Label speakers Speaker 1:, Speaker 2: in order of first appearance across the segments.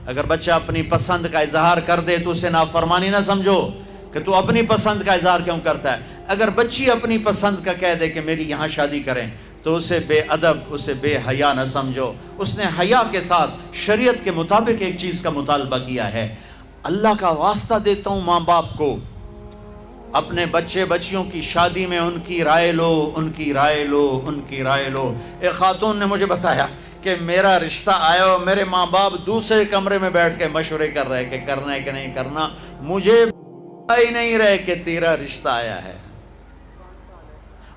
Speaker 1: اگر بچہ اپنی پسند کا اظہار کر دے تو اسے نافرمانی نہ سمجھو کہ تو اپنی پسند کا اظہار کیوں کرتا ہے. اگر بچی اپنی پسند کا کہہ دے کہ میری یہاں شادی کریں تو اسے بے ادب، اسے بے حیا نہ سمجھو. اس نے حیا کے ساتھ شریعت کے مطابق ایک چیز کا مطالبہ کیا ہے. اللہ کا واسطہ دیتا ہوں ماں باپ کو، اپنے بچے بچیوں کی شادی میں ان کی رائے لو، ان کی رائے لو، ان کی رائے لو. ایک خاتون نے مجھے بتایا کہ میرا رشتہ آیا اور میرے ماں باپ دوسرے کمرے میں بیٹھ کے مشورے کر رہے کہ کرنا ہے کہ نہیں کرنا، مجھے ہی نہیں رہے کہ تیرا رشتہ آیا ہے.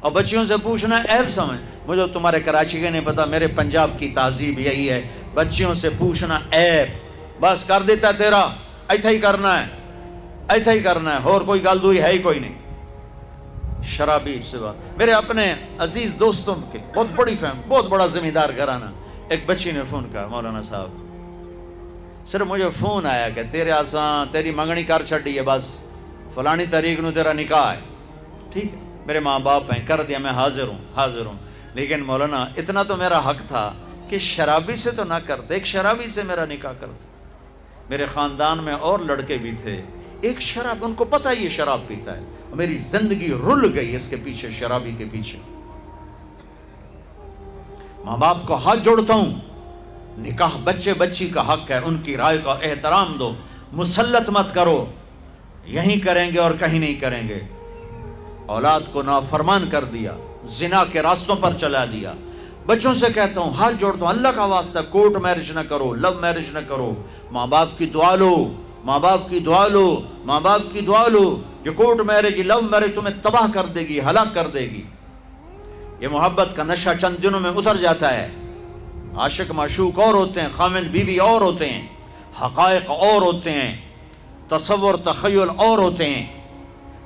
Speaker 1: اور بچیوں سے پوچھنا عیب سمجھ، مجھے تمہارے کراچی کے نہیں پتا، میرے پنجاب کی تہذیب یہی ہے، بچیوں سے پوچھنا عیب. بس کر دیتا تیرا، ایتھا ہی کرنا ہے، ایتھا ہی کرنا ہے، اور کوئی گل دوئی ہے ہی کوئی نہیں. شرابی سے بات، میرے اپنے عزیز دوستوں کے بہت بڑی فہم، بہت بڑا زمیندار گھرانہ، ایک بچی نے فون کہا، مولانا صاحب صرف مجھے فون آیا کہ تیرے آساں تیری منگنی کر چھڑی ہے، بس فلانی تاریخ نو تیرا نکاح ہے. ٹھیک ہے، میرے ماں باپ ہیں، کر دیا، میں حاضر ہوں. لیکن مولانا اتنا تو میرا حق تھا کہ شرابی سے تو نہ کرتے، ایک شرابی سے میرا نکاح کرتے. میرے خاندان میں اور لڑکے بھی تھے، ایک شراب، ان کو پتہ یہ شراب پیتا ہے، میری زندگی رل گئی اس کے پیچھے، شرابی کے پیچھے. ماں باپ کو ہاتھ جوڑتا ہوں، نکاح بچے بچی کا حق ہے، ان کی رائے کا احترام دو، مسلط مت کرو، یہیں کریں گے اور کہیں نہیں کریں گے. اولاد کو نافرمان کر دیا، زنا کے راستوں پر چلا دیا. بچوں سے کہتا ہوں، ہاتھ جوڑتا ہوں، اللہ کا واسطہ کورٹ میرج نہ کرو، لو میرج نہ کرو. ماں باپ کی دعا لو، ماں باپ کی دعا لو، ماں باپ کی دعا لو. یہ کورٹ میرج، لو میرج تمہیں تباہ کر دے گی، ہلاک کر دے گی. یہ محبت کا نشہ چند دنوں میں اتر جاتا ہے. عاشق معشوق اور ہوتے ہیں، خامند بیوی اور ہوتے ہیں، حقائق اور ہوتے ہیں، تصور تخیل اور ہوتے ہیں.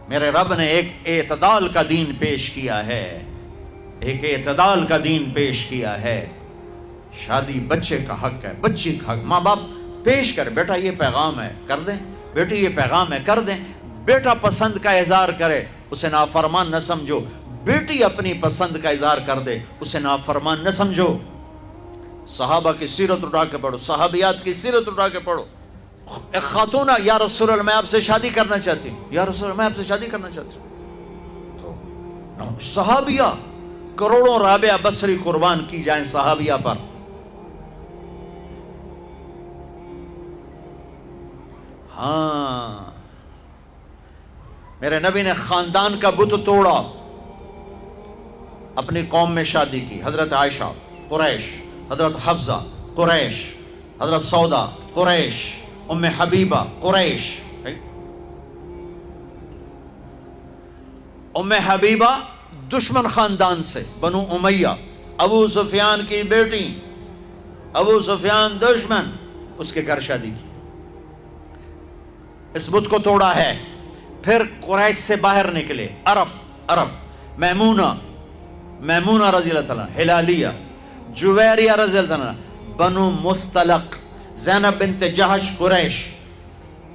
Speaker 1: میرے رب نے ایک اعتدال کا دین پیش کیا ہے، ایک اعتدال کا دین پیش کیا ہے. شادی بچے کا حق ہے، بچی کا حق. ماں باپ پیش کر، بیٹا یہ پیغام ہے، کر دیں، بیٹی یہ پیغام ہے، کر دیں. بیٹا پسند کا اظہار کرے، اسے نافرمان نہ سمجھو. بیٹی اپنی پسند کا اظہار کر دے، اسے نافرمان نہ سمجھو. صحابہ کی سیرت اٹھا کے پڑھو، صحابیات کی سیرت اٹھا کے پڑھو. ایک خاتون، یا رسول اللہ میں آپ سے شادی کرنا چاہتی ہوں، یا رسول اللہ میں آپ سے شادی کرنا چاہتی ہوں. تو صحابیہ کروڑوں رابعہ بصری قربان کی جائیں صحابیہ پر. ہاں، میرے نبی نے خاندان کا بت توڑا، اپنی قوم میں شادی کی. حضرت عائشہ قریش، حضرت حفصہ قریش، حضرت سودا قریش، ام حبیبہ قریش. ام حبیبہ دشمن خاندان سے، بنو امیہ، ابو سفیان کی بیٹی، ابو سفیان دشمن، اس کے گھر شادی کی. اس بت کو توڑا ہے. پھر قریش سے باہر نکلے عرب، میمونہ رضی اللہ تعالیٰ، ہلالیہ، جویریہ رضی اللہ تعالیٰ، بنو مستلق، زینب بنت جہش قریش،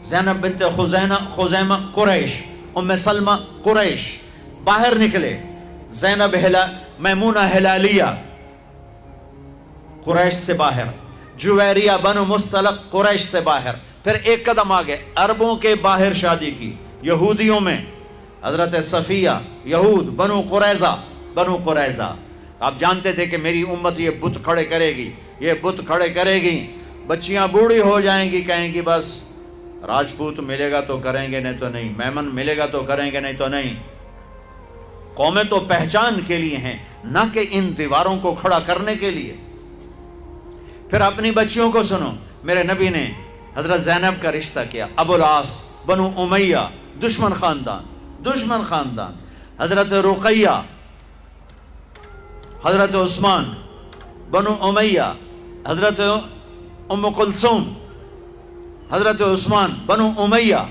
Speaker 1: زینب بنت خزیمہ قریش، ام سلمہ قریش. باہر نکلے. زینب میمونہ ہلالیہ قریش سے باہر، جویریہ بنو مستلق قریش سے باہر. پھر ایک قدم آگے عربوں کے باہر شادی کی، یہودیوں میں. حضرت صفیہ، یہود، بنو قریظہ. آپ جانتے تھے کہ میری امت یہ بت کھڑے کرے گی، یہ بت کھڑے کرے گی. بچیاں بوڑھی ہو جائیں گی، کہیں گی بس راجپوت ملے گا تو کریں گے، نہیں تو نہیں، میمن ملے گا تو کریں گے، نہیں تو نہیں. قومیں تو پہچان کے لیے ہیں، نہ کہ ان دیواروں کو کھڑا کرنے کے لیے. پھر اپنی بچیوں کو سنو، میرے نبی نے حضرت زینب کا رشتہ کیا، ابو العاص، بنو امیہ، دشمن خاندان. حضرت رقیہ، حضرت عثمان، بنو امیہ، حضرت ام کلثوم، حضرت عثمان، بنو امیہ.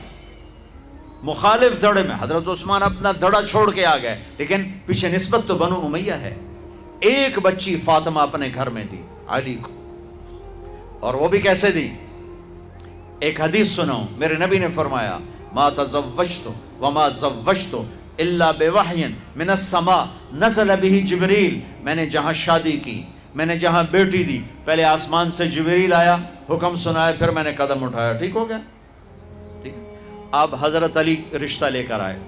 Speaker 1: مخالف دھڑے میں حضرت عثمان اپنا دھڑا چھوڑ کے آ گئے، لیکن پیچھے نسبت تو بنو امیہ ہے. ایک بچی فاطمہ اپنے گھر میں دی علی کو، اور وہ بھی کیسے دی؟ ایک حدیث سنو، میرے نبی نے فرمایا، ما تزوجت وما زوجت الا بوحی من السماء نزل به جبریل. میں نے جہاں شادی کی میں نے جہاں بیٹی دی پہلے آسمان سے جبریل آیا، حکم سنایا، پھر میں نے قدم اٹھایا، ٹھیک ہو گیا؟ ٹھیک۔ اب حضرت علی رشتہ لے کر آئے،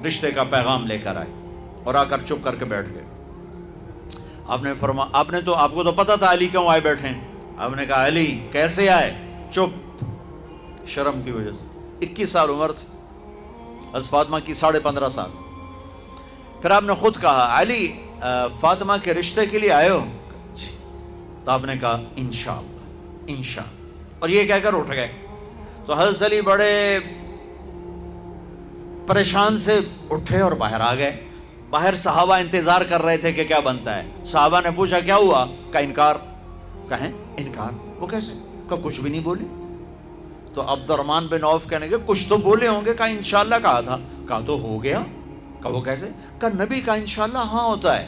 Speaker 1: رشتے کا پیغام لے کر آئے اور آ کر چپ کر کے بیٹھ گئے۔ آپ نے فرمایا، آپ کو تو پتہ تھا علی کیوں آئے بیٹھے ہیں، آپ نے کہا علی کیسے آئے؟ چپ، شرم کی وجہ سے۔ 21 سال عمر تھی حضرت فاطمہ کی، 15.5 سال۔ پھر آپ نے خود کہا علی فاطمہ کے رشتے کے لیے آئے ہو؟ تو آپ نے کہا انشاءاللہ انشاءاللہ، اور یہ کہہ کر اٹھ گئے۔ تو حضرت علی بڑے پریشان سے اٹھے اور باہر آ گئے۔ باہر صحابہ انتظار کر رہے تھے کہ کیا بنتا ہے۔ صحابہ نے پوچھا کیا ہوا؟ کہا انکار۔ کہیں انکار؟ وہ کیسے؟ کہا کچھ بھی نہیں بولی۔ تو عبد الرحمن بن عوف کہنے کہ کچھ تو بولے ہوں گے۔ کہا انشاءاللہ کہا تھا۔ کہا تو ہو گیا۔ کہا وہ کیسے؟ کہا نبی کا انشاءاللہ ہاں ہوتا ہے۔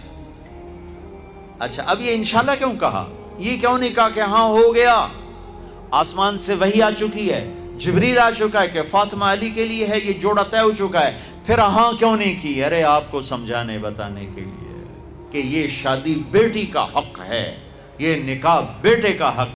Speaker 1: اچھا اب یہ انشاءاللہ کیوں کہا؟ یہ کیوں نہیں کہا کہ ہاں ہو گیا؟ آسمان سے وحی آ چکی ہے، جبریل آ چکا ہے کہ فاطمہ علی کے لیے ہے، یہ جوڑا طے ہو چکا ہے، پھر ہاں کیوں نہیں کی؟ ارے آپ کو سمجھانے بتانے کے لیے کہ یہ شادی بیٹی کا حق ہے، یہ نکاح بیٹے کا حق